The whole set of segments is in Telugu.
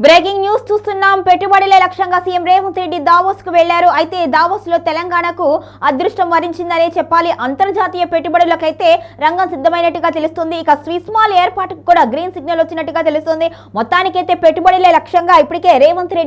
బ్రేకింగ్ న్యూస్ చూస్తున్నాం. పెట్టుబడులే లక్ష్యంగా సీఎం రేవంత్ రెడ్డి దావోస్ కు వెళ్లారు. అయితే దావోస్ లో తెలంగాణకు అదృష్టం వరించిందనే చెప్పాలి. అంతర్జాతీయ పెట్టుబడులకైతే రంగం సిద్ధమైనట్టుగా తెలుస్తుంది. ఇక స్విస్ మాల్ ఏర్పాటుకు కూడా గ్రీన్ సిగ్నల్ వచ్చినట్టుగా తెలుస్తుంది. మొత్తానికైతే పెట్టుబడులే లక్ష్యంగా ఇప్పటికే రేవంత్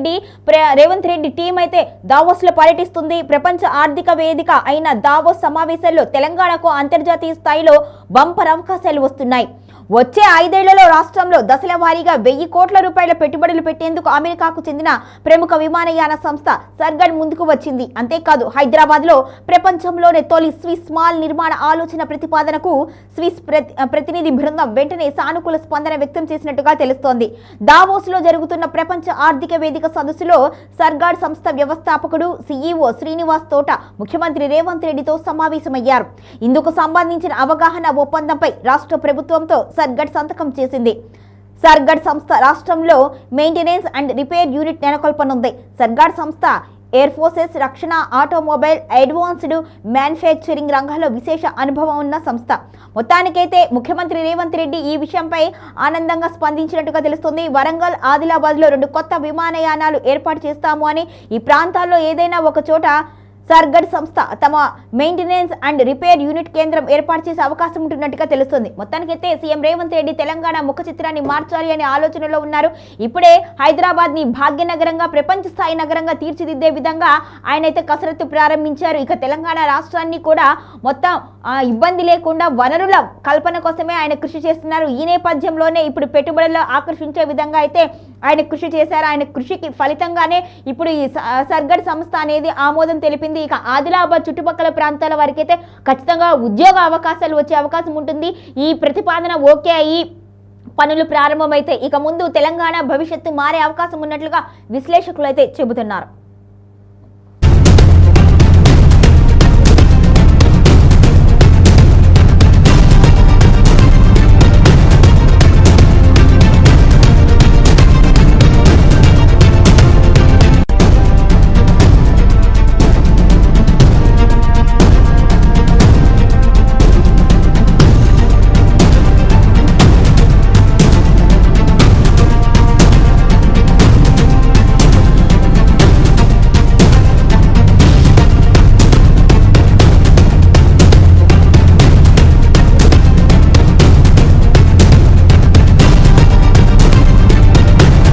రెడ్డి టీం అయితే దావోస్ లో పర్యటిస్తుంది. ప్రపంచ ఆర్థిక వేదిక అయిన దావోస్ సమావేశాల్లో తెలంగాణకు అంతర్జాతీయ స్థాయిలో బంపర్ అవకాశాలు వస్తున్నాయి. వచ్చే 5 ఏళ్లలో రాష్ట్రంలో దశల వారీగా 1000 కోట్ల రూపాయల పెట్టుబడులు పెట్టేందుకు అమెరికాకు చెందిన ప్రముఖ విమానయాన సంస్థ సర్గడ్ ముందుకు వచ్చింది. అంతేకాదు హైదరాబాద్ లో ప్రపంచంలోనే తొలి స్విస్ మాల్ నిర్మాణ ఆలోచన ప్రతిపాదనకు స్విస్ ప్రతినిధి బృందం వెంటనే సానుకూల స్పందన వ్యక్తం చేసినట్టుగా తెలుస్తోంది. దావోస్ లో జరుగుతున్న ప్రపంచ ఆర్థిక వేదిక సదస్సులో సర్గడ్ సంస్థ వ్యవస్థాపకుడు CEO శ్రీనివాస్ తోట ముఖ్యమంత్రి రేవంత్ రెడ్డితో సమావేశమయ్యారు. ఇందుకు సంబంధించిన అవగాహన ఒప్పందంపై రాష్ట్ర ప్రభుత్వంతో సర్గడ్ సంతకం చేసింది. సర్గడ్ సంస్థ రాష్ట్రంలో మెయింటెనెన్స్ అండ్ రిపేర్ యూనిట్ నెలకొల్పనుంది. సర్గడ్ సంస్థ ఎయిర్ ఫోర్సెస్, రక్షణ, ఆటోమొబైల్, అడ్వాన్స్డ్ మ్యానుఫ్యాక్చరింగ్ రంగాల్లో విశేష అనుభవం ఉన్న సంస్థ. మొత్తానికైతే ముఖ్యమంత్రి రేవంత్ రెడ్డి ఈ విషయంపై ఆనందంగా స్పందించినట్టుగా తెలుస్తుంది. వరంగల్, ఆదిలాబాద్ లో 2 కొత్త విమానయానాలు ఏర్పాటు చేస్తాము అని, ఈ ప్రాంతాల్లో ఏదైనా ఒక చోట సర్గడ్ సంస్థ తమ మెయింటెనెన్స్ అండ్ రిపేర్ యూనిట్ కేంద్రం ఏర్పాటు చేసే అవకాశం ఉంటున్నట్టుగా తెలుస్తుంది. మొత్తానికైతే సీఎం రేవంత్ రెడ్డి తెలంగాణ ముఖ చిత్రాన్ని మార్చాలి అనే ఆలోచనలో ఉన్నారు. ఇప్పుడే హైదరాబాద్ ని భాగ్యనగరంగా, ప్రపంచ స్థాయి నగరంగా తీర్చిదిద్దే విధంగా ఆయన అయితే కసరత్తు ప్రారంభించారు. ఇక తెలంగాణ రాష్ట్రాన్ని కూడా మొత్తం ఇబ్బంది లేకుండా వనరుల కల్పన కోసమే ఆయన కృషి చేస్తున్నారు. ఈ నేపథ్యంలోనే ఇప్పుడు పెట్టుబడులు ఆకర్షించే విధంగా అయితే ఆయన కృషి చేశారు. ఆయన కృషికి ఫలితంగానే ఇప్పుడు ఈ సర్గడ్ సంస్థ అనేది ఆమోదం తెలిపింది. ఇక ఆదిలాబాద్ చుట్టుపక్కల ప్రాంతాల వారికి అయితే ఖచ్చితంగా ఉద్యోగ అవకాశాలు వచ్చే అవకాశం ఉంటుంది. ఈ ప్రతిపాదన ఓకే అయ్యి పనులు ప్రారంభమైతే ఇక ముందు తెలంగాణ భవిష్యత్తు మారే అవకాశం ఉన్నట్లుగా విశ్లేషకులు అయితే చెబుతున్నారు.